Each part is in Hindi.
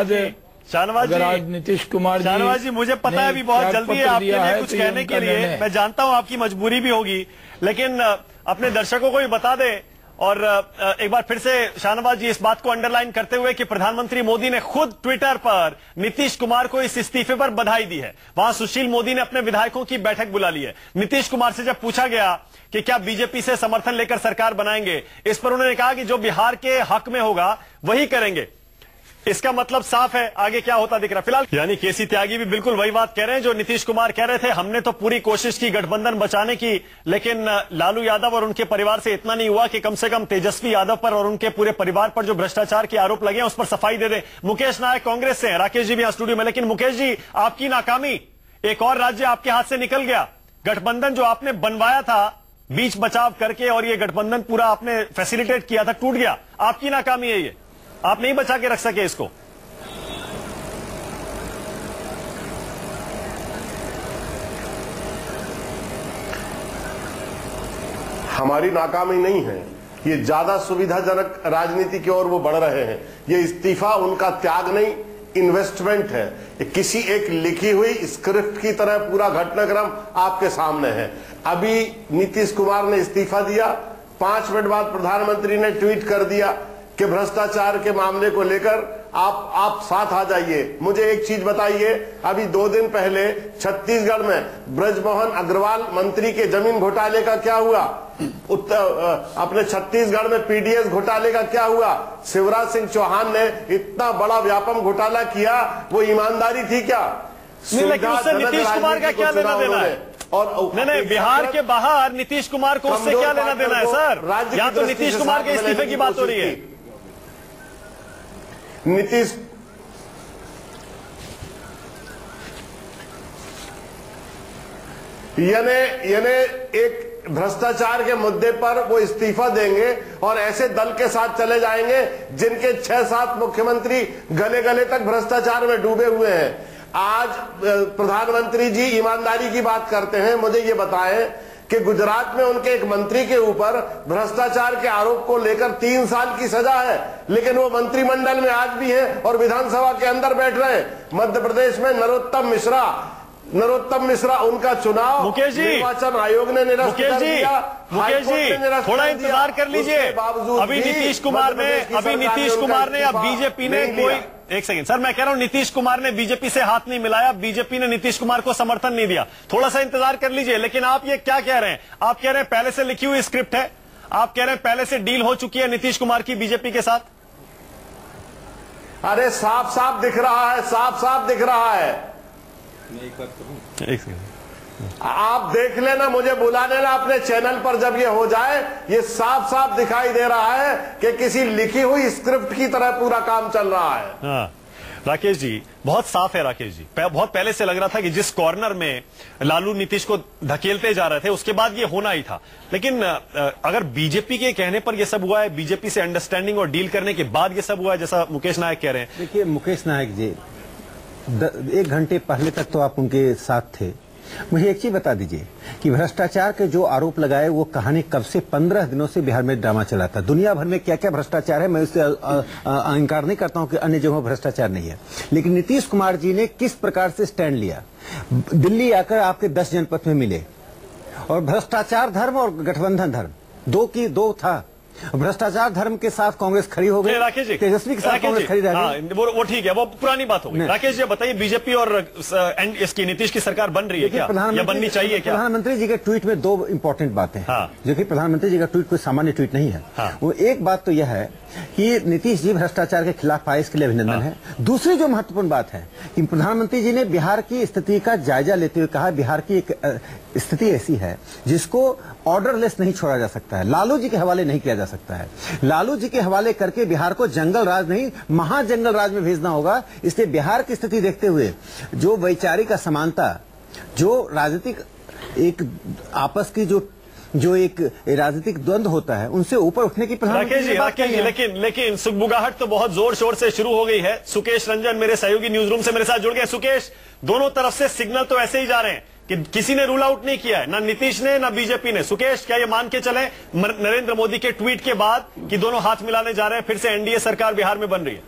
शाहनवाज जी, नीतीश कुमार शाहनवाज जी, मुझे पता है अभी बहुत जल्दी है आपके लिए कुछ कहने के लिए, मैं जानता हूं आपकी मजबूरी भी होगी, लेकिन अपने दर्शकों को भी बता दे। और एक बार फिर से शाहनवाज जी इस बात को अंडरलाइन करते हुए कि प्रधानमंत्री मोदी ने खुद ट्विटर पर नीतीश कुमार को इस इस्तीफे पर बधाई दी है। वहां सुशील मोदी ने अपने विधायकों की बैठक बुला ली है। नीतीश कुमार से जब पूछा गया कि क्या बीजेपी से समर्थन लेकर सरकार बनाएंगे, इस पर उन्होंने कहा कि जो बिहार के हक में होगा वही करेंगे। इसका मतलब साफ है, आगे क्या होता दिख रहा फिलहाल। यानी केसी त्यागी भी बिल्कुल वही बात कह रहे हैं जो नीतीश कुमार कह रहे थे। हमने तो पूरी कोशिश की गठबंधन बचाने की, लेकिन लालू यादव और उनके परिवार से इतना नहीं हुआ कि कम से कम तेजस्वी यादव पर और उनके पूरे परिवार पर जो भ्रष्टाचार के आरोप लगे हैं उस पर सफाई दे दे। मुकेश नायक कांग्रेस से हैं, राकेश जी भी यहाँ स्टूडियो में। लेकिन मुकेश जी, आपकी नाकामी, एक और राज्य आपके हाथ से निकल गया। गठबंधन जो आपने बनवाया था बीच बचाव करके, और ये गठबंधन पूरा आपने फैसिलिटेट किया था, टूट गया। आपकी नाकामी है ये, आप नहीं बचा के रख सके इसको। हमारी नाकामी नहीं है, ये ज्यादा सुविधाजनक राजनीति की ओर वो बढ़ रहे हैं। ये इस्तीफा उनका त्याग नहीं, इन्वेस्टमेंट है। किसी एक लिखी हुई स्क्रिप्ट की तरह पूरा घटनाक्रम आपके सामने है। अभी नीतीश कुमार ने इस्तीफा दिया, 5 मिनट बाद प्रधानमंत्री ने ट्वीट कर दिया कि भ्रष्टाचार के मामले को लेकर आप साथ आ जाइए। मुझे एक चीज बताइए, अभी 2 दिन पहले छत्तीसगढ़ में ब्रजमोहन अग्रवाल मंत्री के जमीन घोटाले का क्या हुआ? अपने छत्तीसगढ़ में पीडीएस घोटाले का क्या हुआ? शिवराज सिंह चौहान ने इतना बड़ा व्यापम घोटाला किया, वो ईमानदारी थी क्या? लेकिन उससे नीतीश कुमार का क्या लेना देना है? और नहीं, बिहार के बाहर नीतीश कुमार को उससे क्या लेना देना है सर? यहाँ तो नीतीश कुमार के इस्तीफे की बात हो रही है। नीतीश यानी एक भ्रष्टाचार के मुद्दे पर वो इस्तीफा देंगे और ऐसे दल के साथ चले जाएंगे जिनके 6-7 मुख्यमंत्री गले गले तक भ्रष्टाचार में डूबे हुए हैं। आज प्रधानमंत्री जी ईमानदारी की बात करते हैं। मुझे ये बताएं कि गुजरात में उनके एक मंत्री के ऊपर भ्रष्टाचार के आरोप को लेकर 3 साल की सजा है, लेकिन वो मंत्रिमंडल में आज भी हैं और विधानसभा के अंदर बैठ रहे हैं। मध्य प्रदेश में नरोत्तम मिश्रा उनका चुनाव मुकेश जी, निर्वाचन आयोग ने निरस्त कर दिया। मुकेश जी, थोड़ा इंतजार कर लीजिए। अभी नीतीश कुमार ने या बीजेपी ने कोई, एक सेकंड सर, मैं कह रहा हूं नीतीश कुमार ने बीजेपी से हाथ नहीं मिलाया, बीजेपी ने नीतीश कुमार को समर्थन नहीं दिया। थोड़ा सा इंतजार कर लीजिए। लेकिन आप ये क्या कह रहे हैं? आप कह रहे हैं पहले से लिखी हुई स्क्रिप्ट है, आप कह रहे हैं पहले से डील हो चुकी है नीतीश कुमार की बीजेपी के साथ। अरे साफ साफ दिख रहा है, साफ साफ दिख रहा है। एक सेकंड आप देख लेना, मुझे बुला लेना अपने चैनल पर जब ये हो जाए। ये साफ साफ दिखाई दे रहा है कि किसी लिखी हुई स्क्रिप्ट की तरह पूरा काम चल रहा है। हाँ राकेश जी, बहुत साफ है राकेश जी। बहुत पहले से लग रहा था कि जिस कॉर्नर में लालू नीतीश को धकेलते जा रहे थे उसके बाद ये होना ही था। लेकिन अगर बीजेपी के कहने पर यह सब हुआ है, बीजेपी से अंडरस्टैंडिंग और डील करने के बाद ये सब हुआ है जैसा मुकेश नायक कह रहे हैं। देखिए मुकेश नायक जी, 1 घंटे पहले तक तो आप उनके साथ थे। मुझे एक चीज बता दीजिए कि भ्रष्टाचार के जो आरोप लगाए वो कहानी कब से 15 दिनों से बिहार में ड्रामा चला था। दुनिया भर में क्या क्या भ्रष्टाचार है, मैं उससे इंकार नहीं करता हूं कि अन्य जगहों भ्रष्टाचार नहीं है, लेकिन नीतीश कुमार जी ने किस प्रकार से स्टैंड लिया। दिल्ली आकर आपके 10 जनपद में मिले और भ्रष्टाचार धर्म और गठबंधन धर्म 2 की 2 था। भ्रष्टाचार धर्म के साथ कांग्रेस खड़ी हो गई, राकेश जी, तेजस्वी के साथ कांग्रेस खड़ी रह गई। वो ठीक है, वो पुरानी बात हो गई। राकेश जी बताइए, बीजेपी और इसकी नीतीश की सरकार बन रही है क्या, या बननी चाहिए क्या? प्रधानमंत्री जी के ट्वीट में 2 इंपॉर्टेंट बातें हैं, जो कि प्रधानमंत्री जी का ट्वीट कोई सामान्य ट्वीट नहीं है। वो एक बात तो यह है कि नीतीश जी भ्रष्टाचार के खिलाफ आए, इसके लिए अभिनंदन है। दूसरी जो महत्वपूर्ण बात है कि प्रधानमंत्री जी ने बिहार की स्थिति का जायजा लेते हुए कहा बिहार की एक स्थिति ऐसी है जिसको ऑर्डरलेस नहीं छोड़ा जा सकता है, लालू जी के हवाले नहीं किया जा सकता है। लालू जी के हवाले करके बिहार को जंगल राज नहीं महाजंगल राज में भेजना होगा। इसलिए बिहार की स्थिति देखते हुए जो वैचारिक असमानता, जो राजनीतिक एक आपस की जो एक राजनीतिक द्वंद्व होता है, उनसे ऊपर उठने की राकेश जी, लेकिन सुगबुगाहट तो बहुत जोर शोर से शुरू हो गई है। सुकेश रंजन मेरे सहयोगी न्यूज रूम से मेरे साथ जुड़ गए। सुकेश, दोनों तरफ से सिग्नल तो ऐसे ही जा रहे हैं कि किसी ने रूल आउट नहीं किया है, ना नीतीश ने ना बीजेपी ने। सुकेश, क्या ये मान के चले नरेंद्र मोदी के ट्वीट के बाद कि दोनों हाथ मिलाने जा रहे हैं, फिर से एनडीए सरकार बिहार में बन रही है?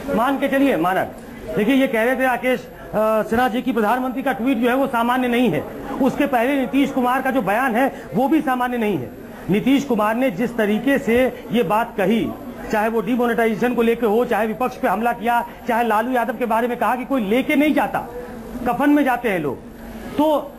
मान के चलिए मानक। देखिए ये कह रहे थे राकेश सिन्हा जी की प्रधानमंत्री का ट्वीट जो है वो सामान्य नहीं है। उसके पहले नीतीश कुमार का जो बयान है वो भी सामान्य नहीं है। नीतीश कुमार ने जिस तरीके से ये बात कही, चाहे वो डिमोनेटाइजेशन को लेकर हो, चाहे विपक्ष पे हमला किया, चाहे लालू यादव के बारे में कहा कि कोई लेके नहीं जाता, कफन में जाते हैं लोग। तो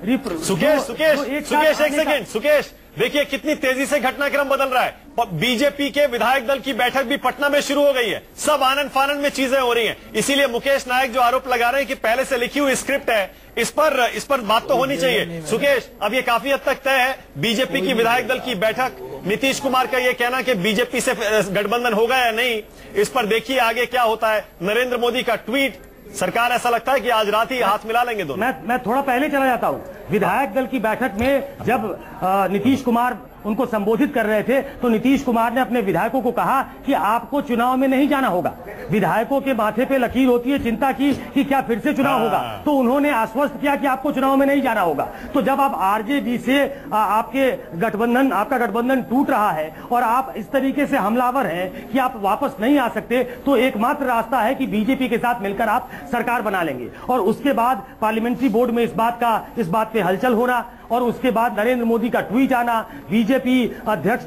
सुकेश देखिए कितनी तेजी से घटनाक्रम बदल रहा है। बीजेपी के विधायक दल की बैठक भी पटना में शुरू हो गई है। सब आनंद फानंद में चीजें हो रही हैं। इसीलिए मुकेश नायक जो आरोप लगा रहे हैं कि पहले से लिखी हुई स्क्रिप्ट है, इस पर बात तो होनी चाहिए। सुकेश, अब ये काफी हद तक तय है, बीजेपी की विधायक दल की बैठक, नीतीश कुमार का ये कहना कि बीजेपी से गठबंधन होगा या नहीं, इस पर देखिए आगे क्या होता है। नरेंद्र मोदी का ट्वीट, सरकार ऐसा लगता है कि आज रात ही हाथ मिला लेंगे दोनों। मैं थोड़ा पहले चला जाता हूं। विधायक दल की बैठक में जब नीतीश कुमार उनको संबोधित कर रहे थे तो नीतीश कुमार ने अपने विधायकों को कहा कि आपको चुनाव में नहीं जाना होगा। विधायकों के माथे पे लकीर होती है चिंता की कि क्या फिर से चुनाव होगा, तो उन्होंने आश्वस्त किया कि आपको चुनाव में नहीं जाना होगा। तो जब आप आरजेडी से आपका गठबंधन टूट रहा है और आप इस तरीके से हमलावर हैं कि आप वापस नहीं आ सकते, तो एकमात्र रास्ता है कि बीजेपी के साथ मिलकर आप सरकार बना लेंगे। और उसके बाद पार्लियामेंट्री बोर्ड में इस बात पे हलचल होना, और उसके बाद नरेंद्र मोदी का ट्वीट आना, बीजेपी अध्यक्ष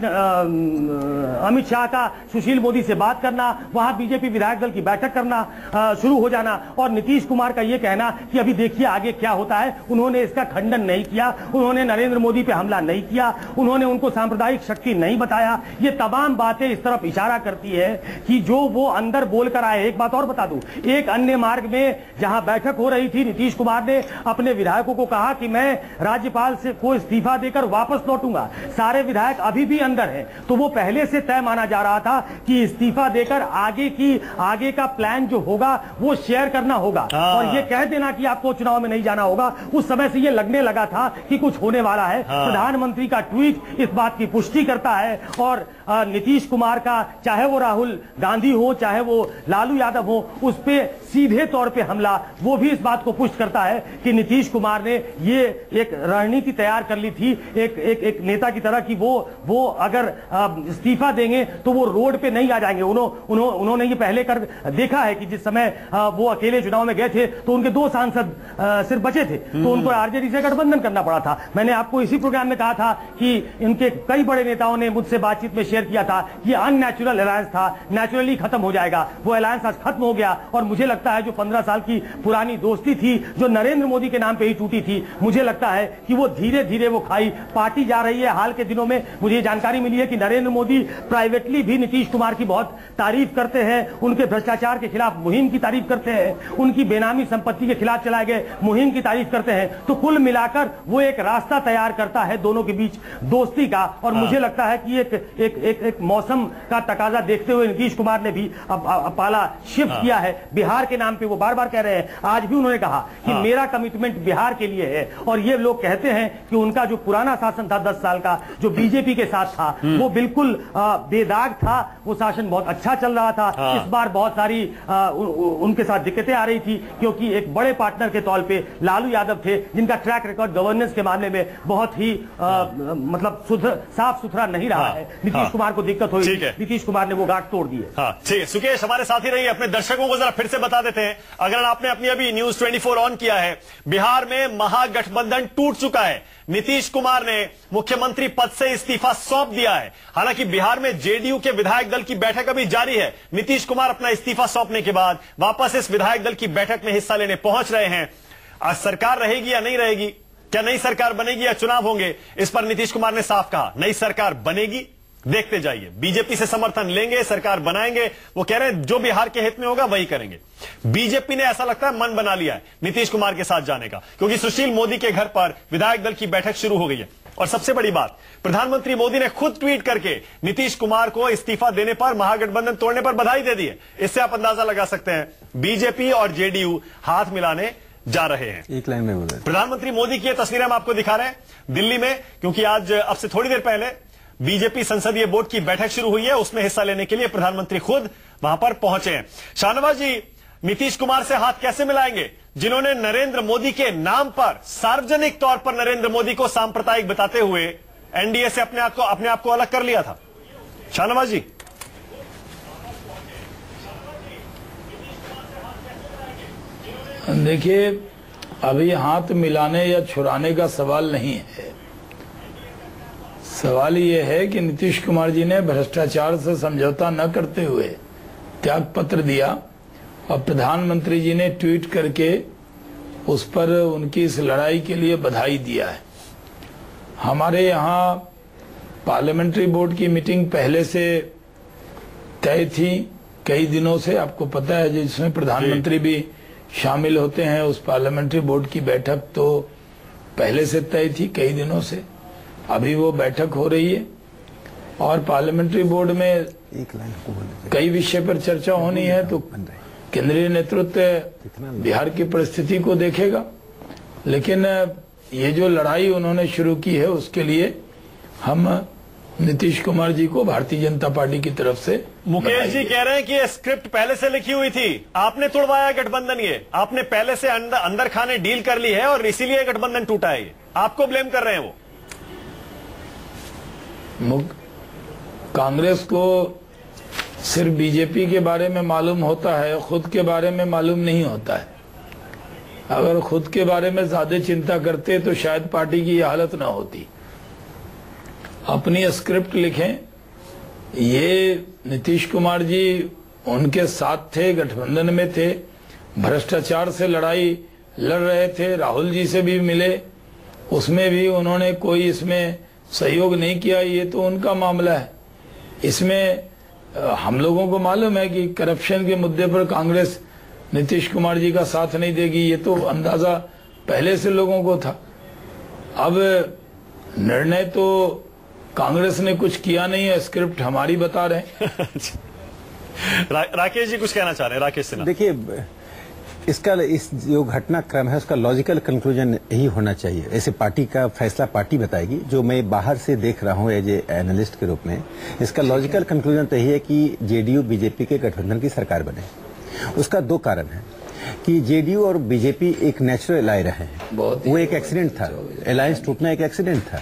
अमित शाह का सुशील मोदी से बात करना, वहां बीजेपी विधायक दल की बैठक करना शुरू हो जाना, और नीतीश कुमार का यह कहना कि अभी देखिए आगे क्या होता है। उन्होंने इसका खंडन नहीं किया, उन्होंने नरेंद्र मोदी पे हमला नहीं किया, उन्होंने उनको सांप्रदायिक शक्ति नहीं बताया। ये तमाम बातें इस तरफ इशारा करती है कि जो वो अंदर बोलकर आए। एक बात और बता दूं, एक अन्य मार्ग में जहां बैठक हो रही थी, नीतीश कुमार ने अपने विधायकों को कहा कि मैं राज्यपाल से को इस्तीफा देकर वापस लौटूंगा। सारे विधायक अभी भी अंदर हैं, तो वो पहले से तय माना जा रहा था कि इस्तीफा देकर आगे का प्लान जो होगा वो शेयर करना होगा, और ये कह देना कि आपको चुनाव में नहीं जाना होगा। उस समय से ये लगने लगा था कि कुछ होने वाला है। प्रधानमंत्री का ट्वीट इस बात की पुष्टि करता है, और नीतीश कुमार का, चाहे वो राहुल गांधी हो, चाहे वो लालू यादव हो, उस पे सीधे तौर पे हमला, वो भी इस बात को पुष्ट करता है कि नीतीश कुमार ने ये एक रणनीति तैयार कर ली थी एक नेता की तरह कि वो अगर इस्तीफा देंगे तो वो रोड पे नहीं आ जाएंगे। उन्होंने ये पहले कर देखा है कि जिस समय वो अकेले चुनाव में गए थे तो उनके 2 सांसद सिर्फ बचे थे, तो उनको आरजेडी से गठबंधन करना पड़ा था। मैंने आपको इसी प्रोग्राम में कहा था कि इनके कई बड़े नेताओं ने मुझसे बातचीत में शेयर किया था कि अननेचुरल अलायंस था, नेचुरली खत्म हो जाएगा। वो अलायंस आज खत्म हो गया, और मुझे लगता है जो 15 साल की पुरानी दोस्ती थी, जो नरेंद्र मोदी के नाम पे ही टूटी थी, मुझे लगता है कि वो धीरे धीरे वो खाई पार्टी जा रही है। हाल के दिनों में मुझे जानकारी मिली है कि नरेंद्र मोदी प्राइवेटली भी नीतीश कुमार की बहुत तारीफ करते हैं, उनके भ्रष्टाचार के खिलाफ मुहिम की तारीफ करते हैं, उनकी बेनामी संपत्ति के खिलाफ चलाए गए मुहिम की तारीफ करते हैं। तो कुल मिलाकर वो एक रास्ता तैयार करता है दोनों के बीच दोस्ती का, और मुझे लगता है कि एक मौसम का तकाजा देखते हुए नीतीश कुमार ने भी अब पाला शिफ्ट किया है बिहार के नाम पे। वो बार बार कह रहे हैं, आज भी उन्होंने कहा कि मेरा कमिटमेंट बिहार के लिए है, और ये लोग कहते हैं कि उनका जो पुराना शासन था 10 साल का, जो बीजेपी के साथ था, वो बिल्कुल बेदाग था, वो शासन बहुत अच्छा चल रहा था। इस बार बहुत सारी उनके साथ दिक्कतें आ रही थी, क्योंकि एक बड़े पार्टनर के तौर पे लालू यादव थे, जिनका ट्रैक रिकॉर्ड गवर्नेंस के मामले में बहुत ही मतलब साफ सुथरा नहीं रहा है। नीतीश कुमार को दिक्कत हुई, नीतीश कुमार ने वो गांठ तोड़ दिए। ठीक है सुकेश, हमारे साथ ही रहिए। अपने दर्शकों को जरा फिर से बता देते हैं, अगर आपने अपनी अभी न्यूज 24 ऑन किया है, बिहार में महागठबंधन टूट चुका है। नीतीश कुमार ने मुख्यमंत्री पद से इस्तीफा सौंप दिया है। हालांकि बिहार में जेडीयू के विधायक दल की बैठक अभी जारी है। नीतीश कुमार अपना इस्तीफा सौंपने के बाद वापस इस विधायक दल की बैठक में हिस्सा लेने पहुंच रहे हैं। आज सरकार रहेगी या नहीं रहेगी, क्या नई सरकार बनेगी या चुनाव होंगे, इस पर नीतीश कुमार ने साफ कहा नई सरकार बनेगी, देखते जाइए। बीजेपी से समर्थन लेंगे, सरकार बनाएंगे। वो कह रहे हैं जो बिहार के हित में होगा वही करेंगे। बीजेपी ने ऐसा लगता है मन बना लिया है नीतीश कुमार के साथ जाने का, क्योंकि सुशील मोदी के घर पर विधायक दल की बैठक शुरू हो गई है। और सबसे बड़ी बात, प्रधानमंत्री मोदी ने खुद ट्वीट करके नीतीश कुमार को इस्तीफा देने पर, महागठबंधन तोड़ने पर बधाई दे दी है। इससे आप अंदाजा लगा सकते हैं बीजेपी और जेडीयू हाथ मिलाने जा रहे हैं। एक लाइन में बोले प्रधानमंत्री मोदी की यह तस्वीरें हम आपको दिखा रहे हैं दिल्ली में, क्योंकि आज अब से थोड़ी देर पहले बीजेपी संसदीय बोर्ड की बैठक शुरू हुई है, उसमें हिस्सा लेने के लिए प्रधानमंत्री खुद वहां पर पहुंचे हैं। शाहनवाज जी, नीतीश कुमार से हाथ कैसे मिलाएंगे जिन्होंने नरेंद्र मोदी के नाम पर सार्वजनिक तौर पर नरेंद्र मोदी को सांप्रदायिक बताते हुए एनडीए से अपने आप को अलग कर लिया था? शाहनवाज जी, देखिए, अभी हाथ मिलाने या छुड़ाने का सवाल नहीं है। सवाल ये है कि नीतीश कुमार जी ने भ्रष्टाचार से समझौता न करते हुए त्याग पत्र दिया और प्रधानमंत्री जी ने ट्वीट करके उस पर उनकी इस लड़ाई के लिए बधाई दिया है। हमारे यहाँ पार्लियामेंट्री बोर्ड की मीटिंग पहले से तय थी कई दिनों से, आपको पता है, जिसमें प्रधानमंत्री भी शामिल होते हैं। उस पार्लियामेंट्री बोर्ड की बैठक तो पहले से तय थी कई दिनों से। अभी वो बैठक हो रही है और पार्लियामेंट्री बोर्ड में कई विषय पर चर्चा होनी है, तो केंद्रीय नेतृत्व बिहार की परिस्थिति को देखेगा। लेकिन ये जो लड़ाई उन्होंने शुरू की है उसके लिए हम नीतीश कुमार जी को भारतीय जनता पार्टी की तरफ से। मुकेश जी कह रहे हैं कि ये स्क्रिप्ट पहले से लिखी हुई थी, आपने तोड़वाया गठबंधन, ये आपने पहले से अंदर खाने डील कर ली है और इसीलिए गठबंधन टूटा है। ये आपको ब्लेम कर रहे हैं वो। कांग्रेस को सिर्फ बीजेपी के बारे में मालूम होता है, खुद के बारे में मालूम नहीं होता है। अगर खुद के बारे में ज्यादा चिंता करते तो शायद पार्टी की यह हालत ना होती। अपनी स्क्रिप्ट लिखें। ये नीतीश कुमार जी उनके साथ थे, गठबंधन में थे, भ्रष्टाचार से लड़ाई लड़ रहे थे, राहुल जी से भी मिले, उसमें भी उन्होंने कोई इसमें सहयोग नहीं किया। ये तो उनका मामला है। इसमें हम लोगों को मालूम है कि करप्शन के मुद्दे पर कांग्रेस नीतीश कुमार जी का साथ नहीं देगी, ये तो अंदाजा पहले से लोगों को था। अब निर्णय तो कांग्रेस ने कुछ किया नहीं है, स्क्रिप्ट हमारी बता रहे हैं। राकेश जी कुछ कहना चाह रहे हैं। राकेश सिन्हा, देखिए, इसका इस जो घटनाक्रम है उसका लॉजिकल कंक्लूजन यही होना चाहिए। ऐसे पार्टी का फैसला पार्टी बताएगी, जो मैं बाहर से देख रहा हूं एज ए एनालिस्ट के रूप में। इसका लॉजिकल कंक्लूजन तो यही है कि जेडीयू बीजेपी के गठबंधन की सरकार बने। उसका दो कारण है कि जेडीयू और बीजेपी एक नेचुरल एलाई रहे हैं, वो एक एक्सीडेंट था, अलायंस टूटना एक एक्सीडेंट था।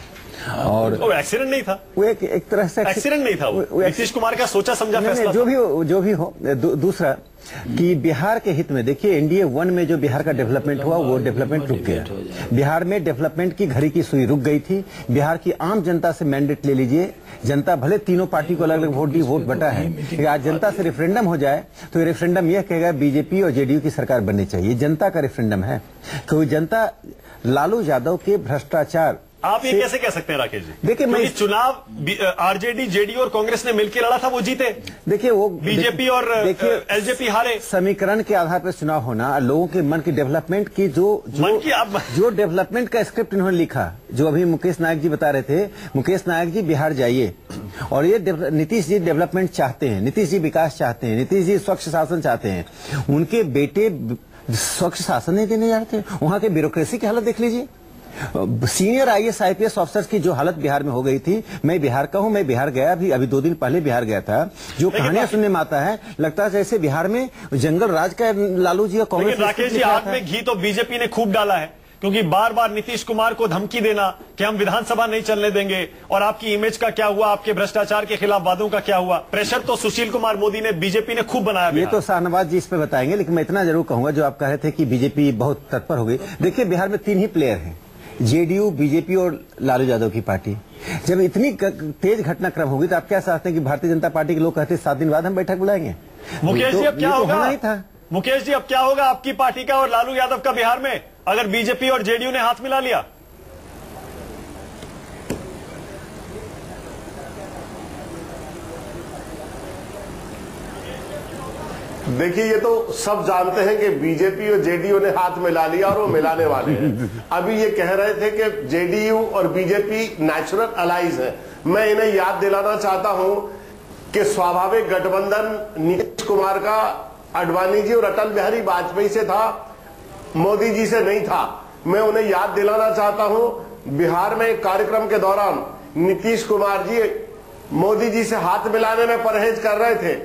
और वो एक्सीडेंट नहीं था, वो एक तरह से एक्सीडेंट नहीं था, वो नीतीश कुमार का सोचा समझा फैसला। जो भी हो दूसरा कि बिहार के हित में, देखिए एनडीए 1 में जो बिहार का डेवलपमेंट हुआ वो डेवलपमेंट रुक गया। बिहार में डेवलपमेंट की घड़ी की सुई रुक गई थी। बिहार की आम जनता से मैंडेट ले लीजिए, जनता भले तीनों पार्टी को अलग अलग वोट दी, वोट बटा है। आज जनता से रेफरेंडम हो जाए तो ये रेफरेंडम यह कहेगा बीजेपी और जेडीयू की सरकार बननी चाहिए। जनता का रेफरेंडम है, क्योंकि जनता लालू यादव के भ्रष्टाचार। आप ये कैसे कह सकते हैं राकेश जी? देखिए, मैं चुनाव आरजेडी जेडीयू और कांग्रेस ने मिलकर लड़ा था, वो जीते। देखिए, वो बीजेपी और एलजेपी हारे। समीकरण के आधार पर चुनाव होना, लोगों के मन की डेवलपमेंट की जो डेवलपमेंट का स्क्रिप्ट इन्होंने लिखा, जो अभी मुकेश नायक जी बता रहे थे। मुकेश नायक जी बिहार जाइए, और ये नीतीश जी डेवलपमेंट चाहते हैं, नीतीश जी विकास चाहते हैं, नीतीश जी स्वच्छ शासन चाहते हैं। उनके बेटे स्वच्छ शासन नहीं देने जाते। वहां के ब्यूरोक्रेसी की हालत देख लीजिए। सीनियर आईएएस आईपीएस ऑफिसर्स की जो हालत बिहार में हो गई थी। मैं बिहार का हूं, मैं बिहार गया भी, अभी 2 दिन पहले बिहार गया था। जो कहानियां सुनने में आता है, लगता है जैसे बिहार में जंगल राज का लालू जी और कांग्रेस। राकेश जी, हाथ में घी तो बीजेपी ने खूब डाला है, क्योंकि बार बार नीतीश कुमार को धमकी देना कि हम विधानसभा नहीं चलने देंगे, और आपकी इमेज का क्या हुआ, आपके भ्रष्टाचार के खिलाफ वादों का क्या हुआ। प्रेशर तो सुशील कुमार मोदी ने, बीजेपी ने खूब बनाया। ये तो शाहनवाज जी इस पे बताएंगे, लेकिन मैं इतना जरूर कहूंगा, जो आप कह रहे थे कि बीजेपी बहुत तत्पर हो गई। देखिए, बिहार में 3 ही प्लेयर हैं, जेडीयू, बीजेपी और लालू यादव की पार्टी। जब इतनी तेज घटनाक्रम होगी तो आप क्या चाहते हैं कि भारतीय जनता पार्टी के लोग कहते हैं 7 दिन बाद हम बैठक बुलाएंगे? मुकेश जी, अब क्या होगा? मुकेश जी, अब क्या होगा आपकी पार्टी का और लालू यादव का बिहार में, अगर बीजेपी और जेडीयू ने हाथ मिला लिया? देखिए, ये तो सब जानते हैं कि बीजेपी और जेडीयू ने हाथ मिला लिया और वो मिलाने वाले हैं। अभी ये कह रहे थे कि जेडीयू और बीजेपी नेचुरल अलाइज है। मैं इन्हें याद दिलाना चाहता हूं कि स्वाभाविक गठबंधन नीतीश कुमार का आडवाणी जी और अटल बिहारी वाजपेयी से था, मोदी जी से नहीं था। मैं उन्हें याद दिलाना चाहता हूं, बिहार में एक कार्यक्रम के दौरान नीतीश कुमार जी मोदी जी से हाथ मिलाने में परहेज कर रहे थे।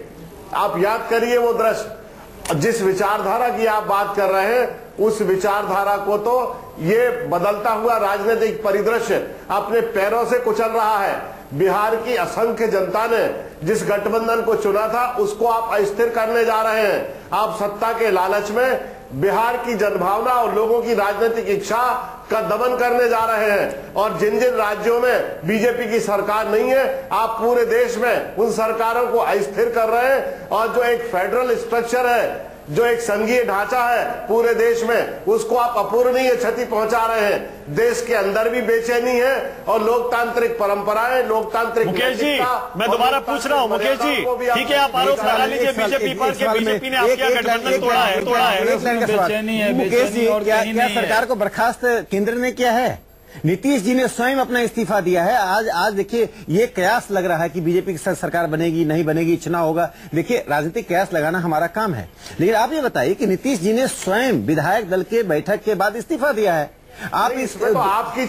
आप याद करिए वो दृश्य। जिस विचारधारा की आप बात कर रहे हैं, उस विचारधारा को तो ये बदलता हुआ राजनीतिक परिदृश्य अपने पैरों से कुचल रहा है। बिहार की असंख्य जनता ने जिस गठबंधन को चुना था उसको आप अस्थिर करने जा रहे हैं। आप सत्ता के लालच में बिहार की जनभावना और लोगों की राजनीतिक इच्छा का दमन करने जा रहे हैं। और जिन जिन राज्यों में बीजेपी की सरकार नहीं है, आप पूरे देश में उन सरकारों को अस्थिर कर रहे हैं। और जो एक फेडरल स्ट्रक्चर है, जो एक संघीय ढांचा है पूरे देश में, उसको आप अपूरणीय क्षति पहुंचा रहे हैं। देश के अंदर भी बेचैनी है और लोकतांत्रिक परंपराएं, लोकतांत्रिक मुकेश जी, मैं दोबारा पूछ रहा हूं मुकेश जी, ठीक है आप आरोप लगा लीजिए बीजेपी पर कि बीजेपी ने आपके गठबंधन तोड़ा है। मुकेश जी, क्या सरकार को बर्खास्त केंद्र ने किया है? नीतीश जी ने स्वयं अपना इस्तीफा दिया है। आज देखिए, ये कयास लग रहा है कि बीजेपी की सरकार बनेगी नहीं बनेगी, चुनाव होगा। देखिए, राजनीतिक कयास लगाना हमारा काम है, लेकिन आप ये बताइए कि नीतीश जी ने स्वयं विधायक दल के बैठक के बाद इस्तीफा दिया है। आप इस तो आपकी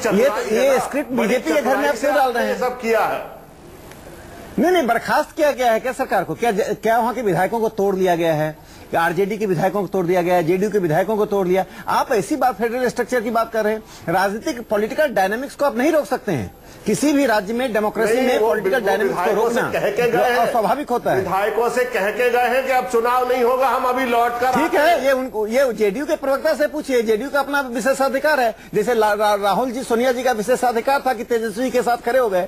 ये स्क्रिप्ट बीजेपी के घर में आप क्यों डाल रहे हैं? सब किया है। नहीं, बर्खास्त किया गया है क्या सरकार को? क्या वहां के विधायकों को तोड़ लिया गया है? आरजेडी के विधायकों को तोड़ दिया गया है, जेडीयू के विधायकों को तोड़ लिया? आप ऐसी बात, फेडरल स्ट्रक्चर की बात कर रहे हैं। राजनीतिक पॉलिटिकल डायनामिक्स को आप नहीं रोक सकते हैं। किसी भी राज्य में डेमोक्रेसी में पॉलिटिकल डायनामिक्स को रोकना स्वाभाविक होता है। विधायकों से कह के गए हैं कि अब चुनाव नहीं होगा, हम अभी लौट कर। ठीक है, ये जेडीयू के प्रवक्ता से पूछिए। जेडीयू का अपना विशेषाधिकार है। जैसे राहुल जी, सोनिया जी का विशेषाधिकार था कि तेजस्वी के साथ खड़े हो गए।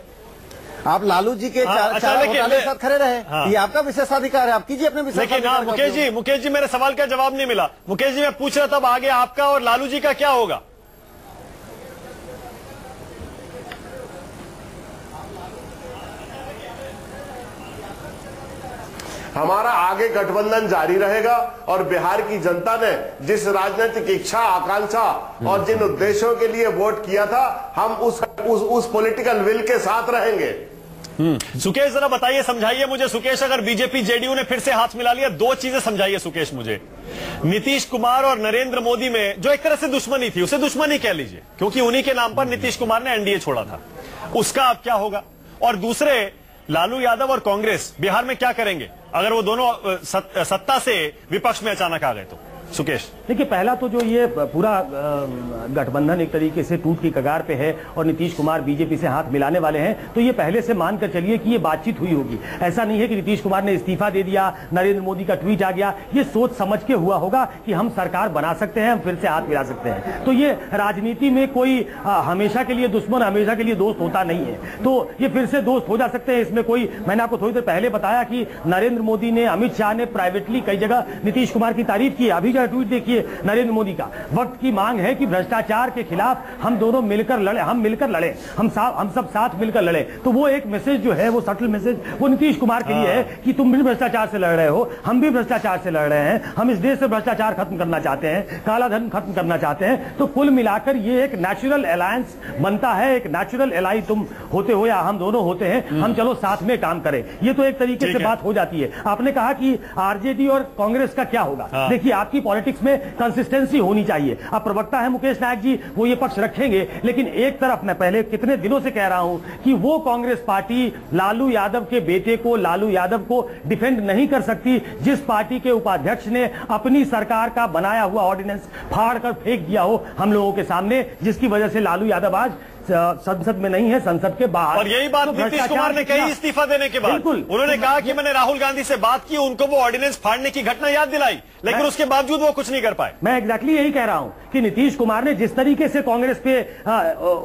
आप लालू जी के चार घोटाले के साथ खड़े रहे। हाँ। ये आपका विशेषाधिकार है, आप कीजिए अपने विशेषाधिकार। मुकेश जी मेरे सवाल का जवाब नहीं मिला। मुकेश जी मैं पूछ रहा था अब आगे आपका और लालू जी का क्या होगा? हमारा आगे गठबंधन जारी रहेगा और बिहार की जनता ने जिस राजनीतिक इच्छा, आकांक्षा और जिन उद्देश्यों के लिए वोट किया था, हम उस पॉलिटिकल विल के साथ रहेंगे। सुकेश जरा बताइए, समझाइए मुझे। सुकेश, अगर बीजेपी जेडीयू ने फिर से हाथ मिला लिया, दो चीजें समझाइए सुकेश मुझे। नीतीश कुमार और नरेंद्र मोदी में जो एक तरह से दुश्मनी थी, उसे दुश्मनी कह लीजिए, क्योंकि उन्हीं के नाम पर नीतीश कुमार ने एनडीए छोड़ा था, उसका अब क्या होगा? और दूसरे, लालू यादव और कांग्रेस बिहार में क्या करेंगे अगर वो दोनों सत्ता से विपक्ष में अचानक आ गए तो? सुकेश, देखिए, पहला तो जो ये पूरा गठबंधन एक तरीके से टूट की कगार पे है और नीतीश कुमार बीजेपी से हाथ मिलाने वाले हैं, तो ये पहले से मानकर चलिए कि ये बातचीत हुई होगी। ऐसा नहीं है कि नीतीश कुमार ने इस्तीफा दे दिया, नरेंद्र मोदी का ट्वीट आ गया। ये सोच समझ के हुआ होगा कि हम सरकार बना सकते हैं, हम फिर से हाथ मिला सकते हैं। तो ये राजनीति में कोई हमेशा के लिए दुश्मन, हमेशा के लिए दोस्त होता नहीं है। तो ये फिर से दोस्त हो जा सकते हैं, इसमें कोई, मैंने आपको थोड़ी देर पहले बताया कि नरेंद्र मोदी ने, अमित शाह ने प्राइवेटली कई जगह नीतीश कुमार की तारीफ की। अभी ट्वीट देखिए नरेंद्र मोदी का, वक्त की मांग है कि भ्रष्टाचार के खिलाफ हम दोनों मिलकर लड़े, हम सब साथ मिलकर लड़े। तो वो एक मैसेज जो है, वो सटल मैसेज, वो नीतीश कुमार के लिए है कि तुम भी भ्रष्टाचार से लड़ रहे हो, हम भी भ्रष्टाचार से लड़ रहे हैं, हम इस देश से भ्रष्टाचार खत्म करना चाहते हैं, काला धन खत्म करना चाहते हैं। तो कुल मिलाकर ये एक नेचुरल अलायंस बनता है, एक नेचुरल एलाई तुम होते हो या हम दोनों होते हैं, हम चलो साथ में काम करें। ये तो एक तरीके से बात हो जाती है। आपने कहा कि आरजेडी और कांग्रेस का क्या होगा? देखिए, आपकी पॉलिटिक्स में कंसिस्टेंसी होनी चाहिए। अब प्रवक्ता है मुकेश नायक जी, वो ये पक्ष रखेंगे, लेकिन एक तरफ मैं पहले कितने दिनों से कह रहा हूं कि वो कांग्रेस पार्टी लालू यादव के बेटे को, लालू यादव को डिफेंड नहीं कर सकती, जिस पार्टी के उपाध्यक्ष ने अपनी सरकार का बनाया हुआ ऑर्डिनेंस फाड़ कर फेंक दिया हो हम लोगों के सामने, जिसकी वजह से लालू यादव आज संसद में नहीं है, संसद के बाहर। और यही बात नीतीश कुमार ने कही इस्तीफा देने के बाद। बिल्कुल, उन्होंने कहा कि मैंने राहुल गांधी से बात की, उनको वो ऑर्डिनेंस फाड़ने की घटना याद दिलाई, लेकिन उसके बावजूद वो कुछ नहीं कर पाए। मैं एग्जैक्टली यही कह रहा हूं कि नीतीश कुमार ने जिस तरीके से कांग्रेस पे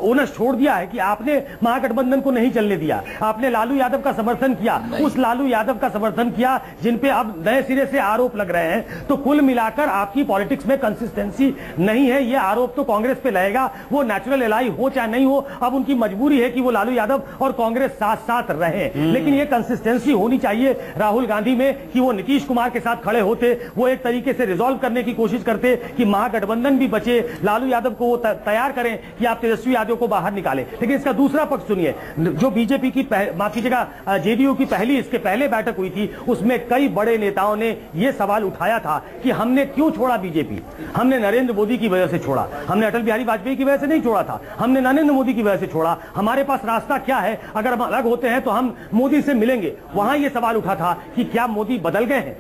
ओनस छोड़ दिया है कि आपने महागठबंधन को नहीं चलने दिया, आपने लालू यादव का समर्थन किया, उस लालू यादव का समर्थन किया जिन पे अब नए सिरे से आरोप लग रहे हैं। तो कुल मिलाकर आपकी पॉलिटिक्स में कंसिस्टेंसी नहीं है। ये आरोप तो कांग्रेस पे लगेगा, वो नेचुरल एलाई हो चाहे नहीं हो, अब उनकी मजबूरी है कि वो लालू यादव और कांग्रेस साथ साथ रहे। लेकिन ये कंसिस्टेंसी होनी चाहिए राहुल गांधी में कि वो नीतीश कुमार के साथ खड़े होते, वो एक तरीके से रिजॉल्व करने की कोशिश करते कि महागठबंधन भी बचे, लालू यादव को वो तैयार करें कि आप तेजस्वी यादव को बाहर निकालें। लेकिन इसका दूसरा पक्ष सुनिए, जो बीजेपी की माफ कीजिएगा जेडीयू की इसके पहले बैठक हुई थी, उसमें कई बड़े नेताओं ने यह सवाल उठाया था कि हमने क्यों छोड़ा बीजेपी? हमने नरेंद्र मोदी की वजह से छोड़ा, हमने अटल बिहारी वाजपेयी की वजह से नहीं छोड़ा था, हमने नरेंद्र मोदी की वजह से छोड़ा। हमारे पास रास्ता क्या है? अगर हम अलग होते हैं तो हम मोदी से मिलेंगे। वहां यह सवाल उठा था कि क्या मोदी बदल गए हैं?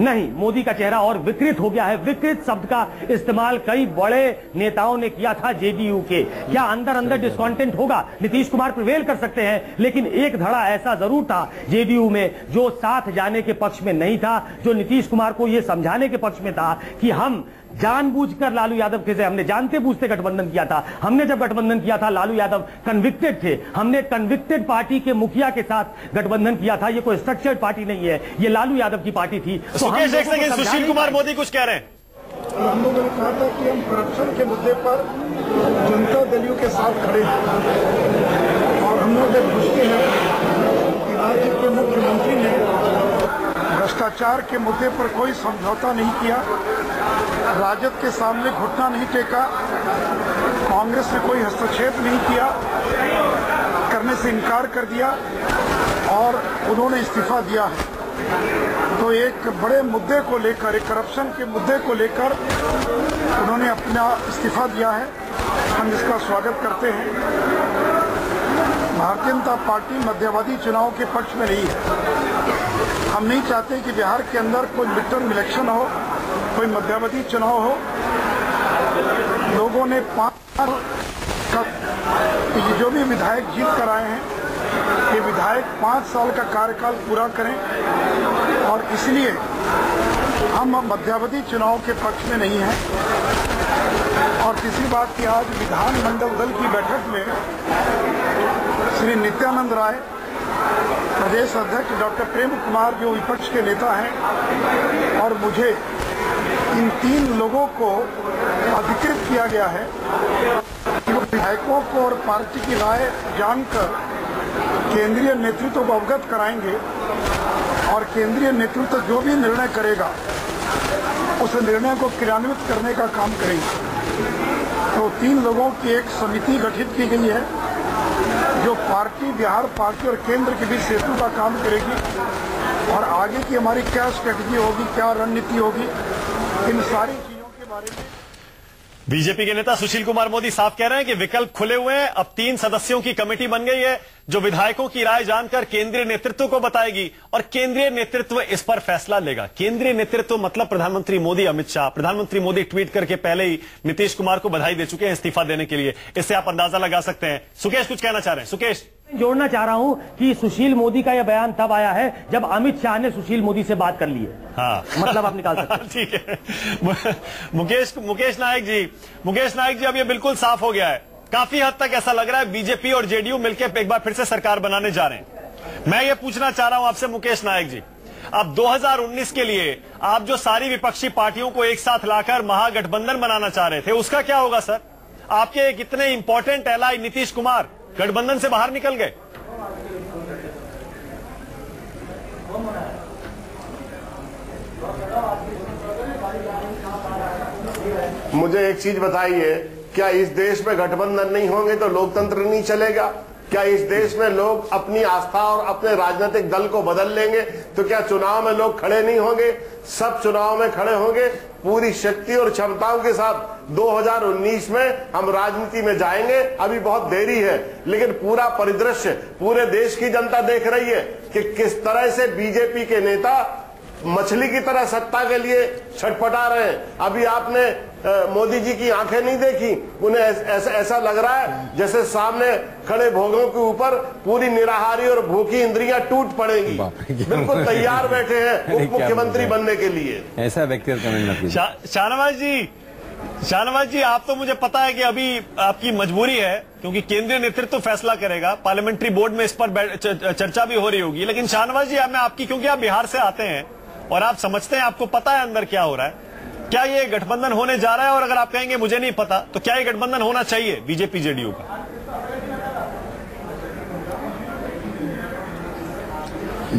नहीं, मोदी का चेहरा और विकृत हो गया है। विकृत शब्द का इस्तेमाल कई बड़े नेताओं ने किया था जेडीयू के। क्या अंदर अंदर डिस्कॉन्टेंट होगा? नीतीश कुमार प्रिवेल कर सकते हैं, लेकिन एक धड़ा ऐसा जरूर था जेडीयू में जो साथ जाने के पक्ष में नहीं था, जो नीतीश कुमार को यह समझाने के पक्ष में था कि हम जानबूझकर लालू यादव के से हमने जानते बूझते गठबंधन किया था। हमने जब गठबंधन किया था लालू यादव कन्विक्टेड थे, हमने कन्विक्टेड पार्टी के मुखिया के साथ गठबंधन किया था। ये कोई स्ट्रक्चर्ड पार्टी नहीं है, ये लालू यादव की पार्टी थी। तो सुशील कुमार मोदी कुछ कह रहे हैं। हम लोगों ने कहा था कि हम करप्शन के मुद्दे पर जनता दलियों के साथ खड़े हैं और हम लोग पूछते हैं कि राज्य के मुख्यमंत्री ने भ्रष्टाचार के मुद्दे पर कोई समझौता नहीं किया, राजद के सामने घुटना नहीं टेका, कांग्रेस ने कोई हस्तक्षेप नहीं किया, करने से इनकार कर दिया और उन्होंने इस्तीफा दिया है। तो एक बड़े मुद्दे को लेकर, एक करप्शन के मुद्दे को लेकर उन्होंने अपना इस्तीफा दिया है। हम इसका स्वागत करते हैं। भारतीय जनता पार्टी मध्यावधि चुनाव के पक्ष में नहीं है। हम नहीं चाहते कि बिहार के अंदर कोई मिड टर्म इलेक्शन हो, कोई मध्यावधि चुनाव हो। लोगों ने 5 जो भी विधायक जीत कर आए हैं, ये विधायक 5 साल का कार्यकाल पूरा करें और इसलिए हम मध्यावधि चुनाव के पक्ष में नहीं हैं। और तीसरी बात कि आज विधानमंडल दल की बैठक में श्री नित्यानंद राय, प्रदेश अध्यक्ष डॉक्टर प्रेम कुमार जो विपक्ष के नेता हैं, और मुझे इन 3 लोगों को अधिकृत किया गया है कि वो विधायकों को और पार्टी की राय जानकर केंद्रीय नेतृत्व को अवगत कराएंगे और केंद्रीय नेतृत्व जो भी निर्णय करेगा उस निर्णय को क्रियान्वित करने का काम करेंगे। तो 3 लोगों की एक समिति गठित की गई है जो पार्टी, बिहार पार्टी और केंद्र के बीच सेतु का काम करेगी और आगे की हमारी क्या स्ट्रेटजी होगी, क्या रणनीति होगी, इन सारी चीजों के बारे में बीजेपी के नेता सुशील कुमार मोदी साफ कह रहे हैं कि विकल्प खुले हुए हैं। अब 3 सदस्यों की कमेटी बन गई है जो विधायकों की राय जानकर केंद्रीय नेतृत्व को बताएगी और केंद्रीय नेतृत्व इस पर फैसला लेगा। केंद्रीय नेतृत्व मतलब प्रधानमंत्री मोदी, अमित शाह। प्रधानमंत्री मोदी ट्वीट करके पहले ही नीतीश कुमार को बधाई दे चुके हैं इस्तीफा देने के लिए। इससे आप अंदाजा लगा सकते हैं। सुकेश कुछ कहना चाह रहे हैं? सुकेश, जोड़ना चाह रहा हूं कि सुशील मोदी का यह बयान तब आया है जब अमित शाह ने सुशील मोदी से बात कर ली है। हाँ, मतलब आप निकाल सकते हैं। ठीक है। मुकेश नायक जी, अब ये बिल्कुल साफ हो गया है। काफी हद तक ऐसा लग रहा है बीजेपी और जेडीयू मिलकर एक बार फिर से सरकार बनाने जा रहे हैं। मैं ये पूछना चाह रहा हूं आपसे मुकेश नायक जी, अब 2019 के लिए आप जो सारी विपक्षी पार्टियों को एक साथ लाकर महागठबंधन बनाना चाह रहे थे, उसका क्या होगा सर? आपके एक इतने इंपॉर्टेंट एलाई नीतीश कुमार गठबंधन से बाहर निकल गए। मुझे एक चीज बताइए, क्या इस देश में गठबंधन नहीं होंगे तो लोकतंत्र नहीं चलेगा? क्या इस देश में लोग अपनी आस्था और अपने राजनीतिक दल को बदल लेंगे तो क्या चुनाव में लोग खड़े नहीं होंगे? सब चुनाव में खड़े होंगे पूरी शक्ति और क्षमताओं के साथ। 2019 में हम राजनीति में जाएंगे, अभी बहुत देरी है, लेकिन पूरा परिदृश्य पूरे देश की जनता देख रही है कि किस तरह से बीजेपी के नेता मछली की तरह सत्ता के लिए छटपटा रहे हैं। अभी आपने मोदी जी की आंखें नहीं देखी, उन्हें ऐसा लग रहा है जैसे सामने खड़े भोगों के ऊपर पूरी निराहारी और भूखी इंद्रियां टूट पड़ेंगी। बिल्कुल तैयार बैठे हैं उप मुख्यमंत्री बनने के लिए। ऐसा व्यक्तिगत कमेंट मत कीजिए। शाहनवाज जी, आप तो मुझे पता है कि अभी आपकी मजबूरी है क्योंकि केंद्रीय नेतृत्व फैसला करेगा, पार्लियामेंट्री बोर्ड में इस पर चर्चा भी हो रही होगी, लेकिन शाहनवाज जी मैं आपकी, क्योंकि आप बिहार से आते हैं और आप समझते हैं, आपको पता है अंदर क्या हो रहा है, क्या ये गठबंधन होने जा रहा है? और अगर आप कहेंगे मुझे नहीं पता, तो क्या ये गठबंधन होना चाहिए बीजेपी जेडीयू का?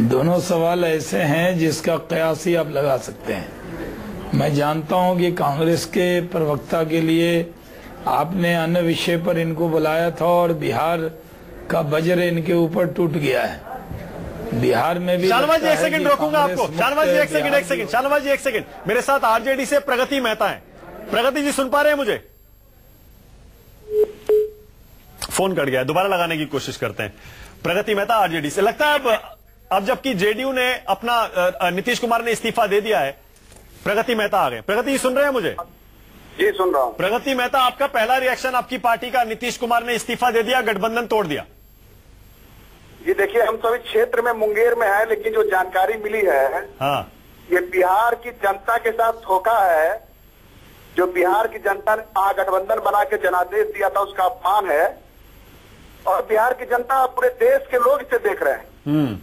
दोनों सवाल ऐसे हैं जिसका कयास ही आप लगा सकते हैं। मैं जानता हूं कि कांग्रेस के प्रवक्ता के लिए आपने अन्य विषय पर इनको बुलाया था और बिहार का वज्र इनके ऊपर टूट गया है। बिहार में भी शाहनवाज जी एक सेकंड रोकूंगा आपको। शाहनवाज जी एक सेकंड शाहनवाज जी एक सेकंड, मेरे साथ आरजेडी से प्रगति मेहता हैं। प्रगति जी सुन पा रहे हैं मुझे? फोन कट गया, दोबारा लगाने की कोशिश करते हैं। प्रगति मेहता आरजेडी से, लगता है अब जबकि जेडीयू ने अपना नीतीश कुमार ने इस्तीफा दे दिया है, प्रगति मेहता आ गए। प्रगति सुन रहे हैं मुझे? जी सुन रहा हूं। प्रगति मेहता, आपका पहला रिएक्शन आपकी पार्टी का, नीतीश कुमार ने इस्तीफा दे दिया, गठबंधन तोड़ दिया। जी देखिए, हम सभी क्षेत्र में मुंगेर में है, लेकिन जो जानकारी मिली है हाँ, ये बिहार की जनता के साथ धोखा है। जो बिहार की जनता ने महागठबंधन बना के जनादेश दिया था, उसका अपमान है। और बिहार की जनता, पूरे देश के लोग इसे देख रहे हैं।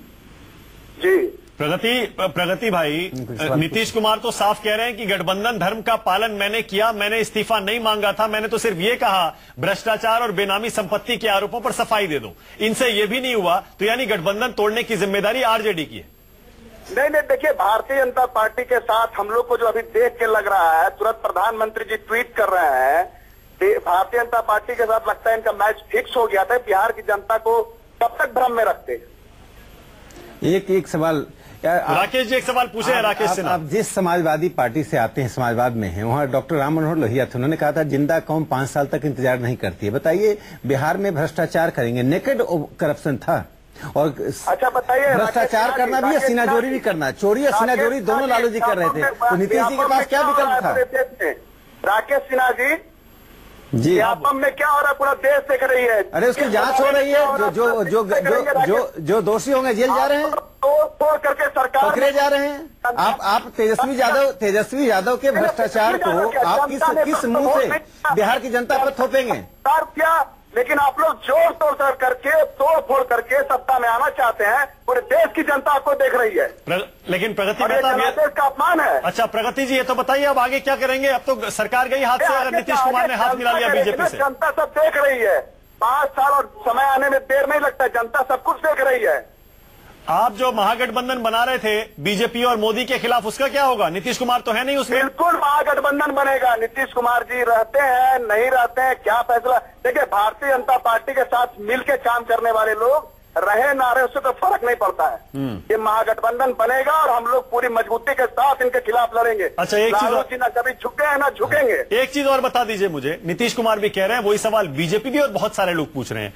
जी प्रगति भाई, नीतीश कुमार तो साफ कह रहे हैं कि गठबंधन धर्म का पालन मैंने किया, मैंने इस्तीफा नहीं मांगा था, मैंने तो सिर्फ ये कहा भ्रष्टाचार और बेनामी संपत्ति के आरोपों पर सफाई दे दो। इनसे ये भी नहीं हुआ, तो यानी गठबंधन तोड़ने की जिम्मेदारी आरजेडी की है। नहीं, देखिए, भारतीय जनता पार्टी के साथ हम लोग को जो अभी देख के लग रहा है, तुरंत प्रधानमंत्री जी ट्वीट कर रहे हैं, भारतीय जनता पार्टी के साथ लगता है इनका मैच फिक्स हो गया था। बिहार की जनता को कब तक भ्रम में रखते? एक सवाल राकेश जी, एक सवाल पूछे हैं राकेश सिन्हा। आप जिस समाजवादी पार्टी से आते हैं, समाजवाद में हैं, वहाँ डॉक्टर राम मनोहर लोहिया थे, उन्होंने कहा था जिंदा कौम 5 साल तक इंतजार नहीं करती है। बताइए, बिहार में भ्रष्टाचार करेंगे, नेकेड करप्शन था, और अच्छा बताइए, भ्रष्टाचार करना भी है, सीनाजोरी भी करना, चोरी और सीनाजोरी दोनों लालू जी कर रहे थे, तो नीतीश जी के पास क्या विकल्प था? राकेश सिन्हा जी, व्यापम में क्या हो रहा है, पूरा देश देख रही है। अरे उसकी जांच हो रही है, जो दोषी होंगे जेल जा रहे हैं, तोड़ करके सरकार पकड़े जा रहे हैं। आप तेजस्वी यादव के भ्रष्टाचार को आप किस मुंह से बिहार की जनता पर थोपेंगे? क्या, लेकिन आप लोग जोर तोड़ करके, तोड़ फोड़ करके सत्ता में आना चाहते हैं। पूरे देश की जनता आपको देख रही है। लेकिन प्रगति मेहता, देश का अपमान है। अच्छा प्रगति जी, ये तो बताइए अब आगे क्या करेंगे? अब तो सरकार गई हाथ से, अगर नीतीश कुमार ने हाथ मिला लिया बीजेपी से। जनता सब देख रही है, 5 साल और समय आने में देर नहीं लगता, जनता सब कुछ देख रही है। आप जो महागठबंधन बना रहे थे बीजेपी और मोदी के खिलाफ, उसका क्या होगा? नीतीश कुमार तो है नहीं उसमें। बिल्कुल महागठबंधन बनेगा। नीतीश कुमार जी रहते हैं नहीं रहते हैं, क्या फैसला? देखिए, भारतीय जनता पार्टी के साथ मिलकर काम करने वाले लोग रहे ना रहे, उससे तो फर्क नहीं पड़ता है। ये महागठबंधन बनेगा और हम लोग पूरी मजबूती के साथ इनके खिलाफ लड़ेंगे। अच्छा, एक चीज लालू जी ना कभी झुके हैं ना झुकेंगे। एक चीज और बता दीजिए मुझे, नीतीश कुमार भी कह रहे हैं, वही सवाल बीजेपी भी और बहुत सारे लोग पूछ रहे हैं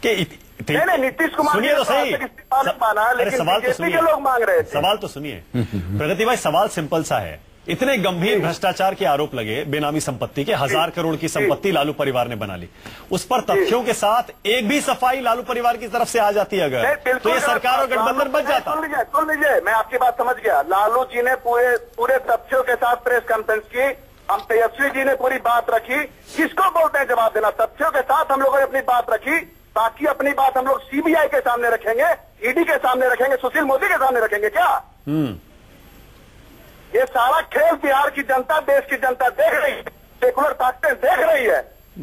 कि नहीं, नीतीश कुमार सुनिए तो सही, माना, लेकिन सवाल तो सुनिए, लोग मांग रहे थे। सवाल तो सुनिए प्रगति भाई, सवाल सिंपल सा है। इतने गंभीर भ्रष्टाचार के आरोप लगे, बेनामी संपत्ति के, 1000 करोड़ की संपत्ति लालू परिवार ने बना ली, उस पर तथ्यों के साथ एक भी सफाई लालू परिवार की तरफ से आ जाती है अगर, तो ये सरकार और गठबंधन बच जाता। सुन लीजिए, मैं आपकी बात समझ गया। लालू जी ने पूरे तथ्यों के साथ प्रेस कॉन्फ्रेंस की, हम तेजस्वी जी ने पूरी बात रखी। किसको बोलते हैं जवाब देना? तथ्यों के साथ हम लोगों ने अपनी बात रखी। बाकी अपनी बात हम लोग सीबीआई के सामने रखेंगे, ईडी के सामने रखेंगे, सुशील मोदी के सामने रखेंगे। क्या ये सारा खेल बिहार की जनता, देश की जनता देख रही है, सेकुलर ताकतें देख रही है।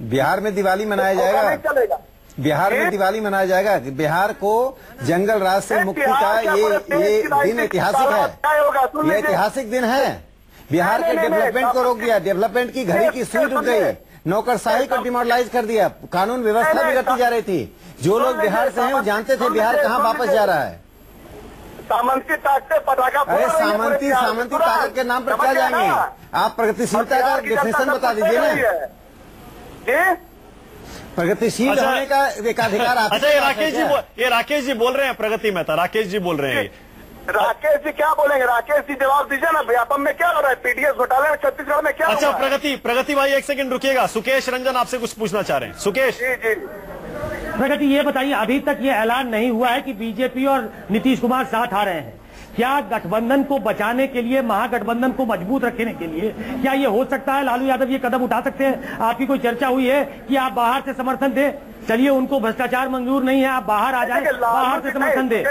बिहार में दिवाली मनाया जाएगा, चलेगा बिहार में दिवाली मनाया जाएगा। बिहार को जंगल राज से मुक्ति का ये दिन ऐतिहासिक है, ये ऐतिहासिक दिन है। बिहार के डेवलपमेंट को रोक दिया, डेवलपमेंट की घड़ी की सुई रुक गई, नौकरशाही को डिमोरलाइज कर दिया, कानून व्यवस्था बिगड़ती जा रही थी। जो लोग बिहार से हैं वो जानते थे बिहार कहाँ वापस जा रहा है। सामंती ताकत पटाखा, अरे सामंती ताकत के नाम पर क्या जाएंगे? आप प्रगतिशीलता का डिफिनेशन बता दीजिए ना। प्रगतिशील होने का एक अधिकार आप। अच्छा, ये राकेश जी बोल रहे हैं, प्रगति मेहता राकेश जी बोल रहे हैं। राकेश जी क्या बोलेंगे? राकेश जी जवाब दीजिए ना। व्यापम में क्या हो रहा है? पीडीएस घोटाले में छत्तीसगढ़ में क्या? अच्छा प्रगति भाई, एक सेकंड रुकिएगा। सुकेश रंजन आपसे कुछ पूछना चाह रहे हैं। सुकेश जी। प्रगति, ये बताइए, अभी तक ये ऐलान नहीं हुआ है कि बीजेपी और नीतीश कुमार साथ आ रहे हैं। क्या गठबंधन को बचाने के लिए, महागठबंधन को मजबूत रखने के लिए, क्या ये हो सकता है लालू यादव ये कदम उठा सकते हैं? आपकी कोई चर्चा हुई है कि आप बाहर से समर्थन दें? चलिए, उनको भ्रष्टाचार मंजूर नहीं है, आप बाहर आ जाए, बाहर से समर्थन दें।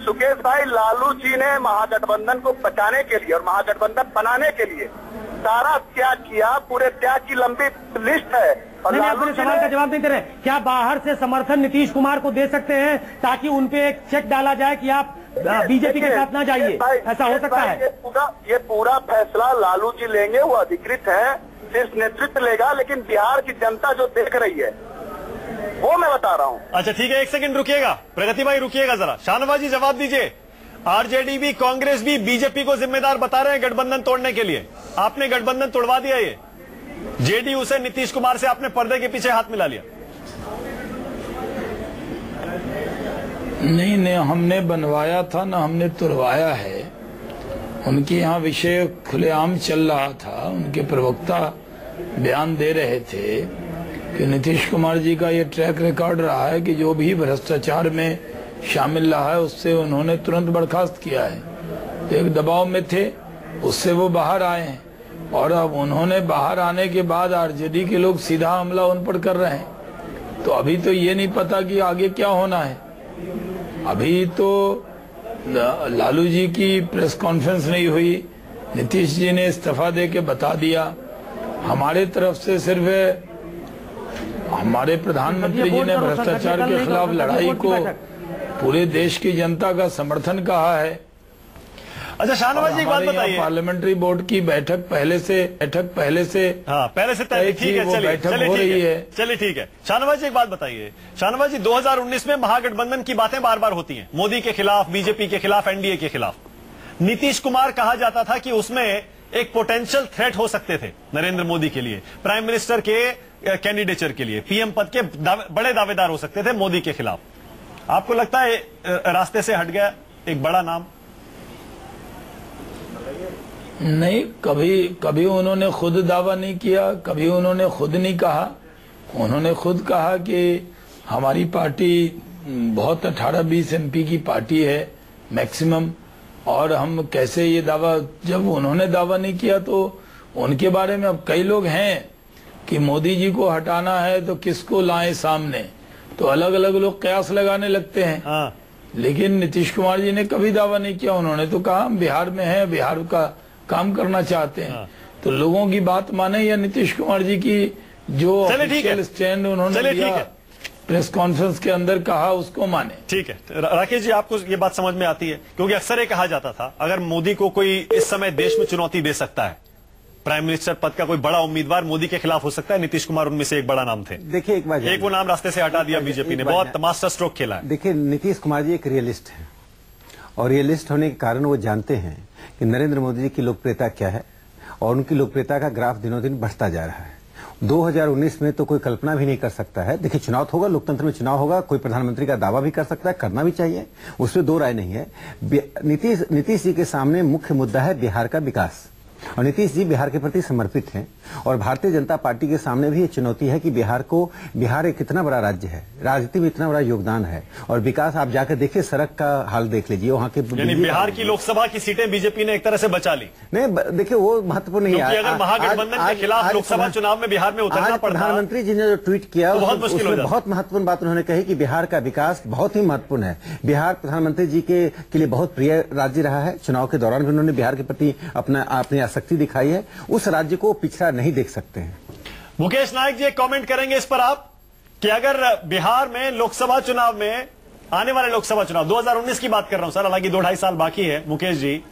सुकेश भाई, लालू जी ने महागठबंधन को बचाने के लिए और महागठबंधन बनाने के लिए सारा त्याग किया। पूरे त्याग की लंबी लिस्ट है। नहीं, अपने सवाल का जवाब नहीं दे रहे। क्या बाहर से समर्थन नीतीश कुमार को दे सकते हैं ताकि उनपे एक चेक डाला जाए कि आप बीजेपी के साथ ना जाइए? ऐसा हो सकता है? ये पूरा फैसला लालू जी लेंगे, वो अधिकृत है, सिर्फ नेतृत्व लेगा। लेकिन बिहार की जनता जो देख रही है वो मैं बता रहा हूँ। अच्छा ठीक है, एक सेकंड रुकिएगा, प्रगति भाई रुकिएगा जरा। शाहनवाज जी जवाब दीजिए। आरजेडी भी, कांग्रेस भी बीजेपी को जिम्मेदार बता रहे हैं गठबंधन तोड़ने के लिए। आपने गठबंधन तोड़वा दिया, ये जेडीयू से, नीतीश कुमार से आपने पर्दे के पीछे हाथ मिला लिया। नहीं, हमने बनवाया था ना हमने तुड़वाया है। उनके यहाँ विषय खुलेआम चल रहा था। उनके प्रवक्ता बयान दे रहे थे कि नीतीश कुमार जी का ये ट्रैक रिकॉर्ड रहा है कि जो भी भ्रष्टाचार में शामिल रहा है उससे उन्होंने तुरंत बर्खास्त किया है। तो एक दबाव में थे, उससे वो बाहर आए हैं और अब उन्होंने बाहर आने के बाद आरजेडी के लोग सीधा हमला उन पर कर रहे हैं। तो अभी तो ये नहीं पता कि आगे क्या होना है। अभी तो लालू जी की प्रेस कॉन्फ्रेंस नहीं हुई, नीतीश जी ने इस्तीफा दे के बता दिया। हमारे तरफ से सिर्फ हमारे प्रधानमंत्री जी ने भ्रष्टाचार के खिलाफ लड़ाई को पूरे देश की जनता का समर्थन कहा है। अच्छा शाहनवाज जी एक बात बताइए, पार्लियामेंट्री बोर्ड की बैठक पहले से तय ठीक है, चलिए ठीक है। शाहनवाज जी एक बात बताइए, शाहनवाज जी 2019 में महागठबंधन की बातें बार बार होती हैं, मोदी के खिलाफ, बीजेपी के खिलाफ, एनडीए के खिलाफ। नीतीश कुमार कहा जाता था कि उसमें एक पोटेंशियल थ्रेट हो सकते थे नरेंद्र मोदी के लिए, प्राइम मिनिस्टर के कैंडिडेचर के लिए, पीएम पद के बड़े दावेदार हो सकते थे मोदी के खिलाफ। आपको लगता है रास्ते से हट गया एक बड़ा नाम? नहीं, कभी उन्होंने खुद दावा नहीं किया, कभी उन्होंने खुद नहीं कहा। उन्होंने खुद कहा कि हमारी पार्टी बहुत 18-20 एमपी की पार्टी है मैक्सिमम, और हम कैसे ये दावा, जब उन्होंने दावा नहीं किया तो उनके बारे में अब कई लोग हैं कि मोदी जी को हटाना है तो किसको लाएं सामने, तो अलग अलग लोग कयास लगाने लगते हैं। लेकिन नीतीश कुमार जी ने कभी दावा नहीं किया। उन्होंने तो कहा हम बिहार में हैं, बिहार का काम करना चाहते हैं। तो लोगों की बात माने या नीतीश कुमार जी की जो ऑफिशियल स्टैंड उन्होंने दिया प्रेस कॉन्फ्रेंस के अंदर कहा उसको माने। ठीक है राकेश जी, आपको ये बात समझ में आती है? क्योंकि अक्सर ये कहा जाता था अगर मोदी को कोई इस समय देश में चुनौती दे सकता है, प्राइम मिनिस्टर पद का कोई बड़ा उम्मीदवार मोदी के खिलाफ हो सकता है, नीतीश कुमार उनमें से एक बड़ा नाम थे। देखिए एक वो नाम रास्ते से हटा दिया बीजेपी ने, बहुत मास्टर स्ट्रोक खेला है। देखिए नीतीश कुमार जी एक रियलिस्ट है और रियलिस्ट होने के कारण वो जानते हैं कि नरेंद्र मोदी जी की लोकप्रियता क्या है और उनकी लोकप्रियता का ग्राफ दिनों दिन बढ़ता जा रहा है। 2019 में तो कोई कल्पना भी नहीं कर सकता है। देखिए चुनाव होगा, लोकतंत्र में चुनाव होगा, कोई प्रधानमंत्री का दावा भी कर सकता है, करना भी चाहिए, उसमें दो राय नहीं है। नीतीश जी के सामने मुख्य मुद्दा है बिहार का विकास और नीतीश जी बिहार के प्रति समर्पित हैं और भारतीय जनता पार्टी के सामने भी ये चुनौती है कि बिहार एक कितना बड़ा राज्य है, राजनीति में इतना बड़ा योगदान है और विकास आप जाकर देखिए, सड़क का हाल देख लीजिए वहाँ के। बिहार की लोकसभा की सीटें बीजेपी ने एक तरह से बचा ली। नहीं देखिए वो महत्वपूर्ण नहीं है। अगर महागठबंधन के खिलाफ लोकसभा चुनाव में बिहार में उतरना पड़ता, प्रधानमंत्री जी ने जो ट्वीट किया बहुत मुश्किल हो जाता। बहुत महत्वपूर्ण बात उन्होंने कही कि बिहार का विकास बहुत ही महत्वपूर्ण है। बिहार प्रधानमंत्री जी के लिए बहुत प्रिय राज्य रहा है। चुनाव के दौरान भी उन्होंने बिहार के प्रति अपनी आसक्ति दिखाई है। उस राज्य को पिछड़ा नहीं देख सकते हैं। मुकेश नायक जी एक कमेंट करेंगे इस पर आप कि अगर बिहार में लोकसभा चुनाव में, आने वाले लोकसभा चुनाव 2019 की बात कर रहा हूं सर, हालांकि 2-2.5 साल बाकी है मुकेश जी,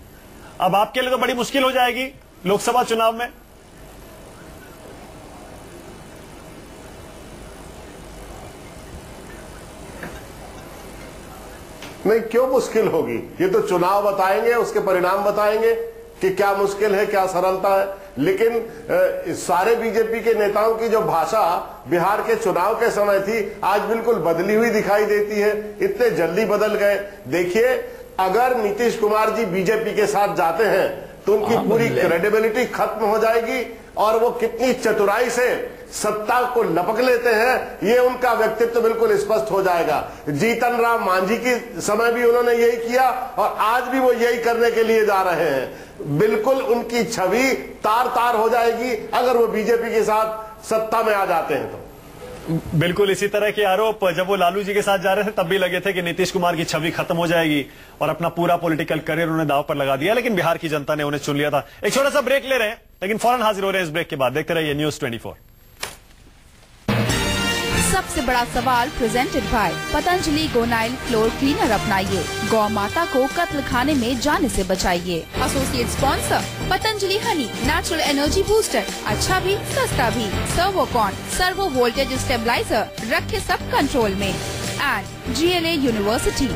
अब आपके लिए तो बड़ी मुश्किल हो जाएगी लोकसभा चुनाव में। नहीं, क्यों मुश्किल होगी? ये तो चुनाव बताएंगे, उसके परिणाम बताएंगे कि क्या मुश्किल है, क्या सरलता है। लेकिन सारे बीजेपी के नेताओं की जो भाषा बिहार के चुनाव के समय थी आज बिल्कुल बदली हुई दिखाई देती है। इतने जल्दी बदल गए। देखिए अगर नीतीश कुमार जी बीजेपी के साथ जाते हैं तो उनकी पूरी क्रेडिबिलिटी खत्म हो जाएगी और वो कितनी चतुराई से सत्ता को लपक लेते हैं ये उनका व्यक्तित्व बिल्कुल स्पष्ट हो जाएगा। जीतन राम मांझी के समय भी उन्होंने यही किया और आज भी वो यही करने के लिए जा रहे हैं। बिल्कुल उनकी छवि तार तार हो जाएगी अगर वो बीजेपी के साथ सत्ता में आ जाते हैं तो। बिल्कुल इसी तरह के आरोप जब वो लालू जी के साथ जा रहे थे तब भी लगे थे कि नीतीश कुमार की छवि खत्म हो जाएगी और अपना पूरा पॉलिटिकल करियर उन्होंने दांव पर लगा दिया। लेकिन बिहार की जनता ने उन्हें चुन लिया था। एक छोटा सा ब्रेक ले रहे हैं लेकिन फौरन हाजिर हो रहे हैं इस ब्रेक के बाद। देखते रहिए न्यूज 24। सबसे बड़ा सवाल presented by Patanjali Gonyle floor cleaner अपनाइए, गौ माता को कत्ल खाने में जाने से बचाइए। Associate sponsor Patanjali honey, natural energy booster, अच्छा भी सस्ता भी। सर्वोकॉन, सर्वो वोल्टेज स्टेबलाइजर, रखे सब कंट्रोल में। And GLA university.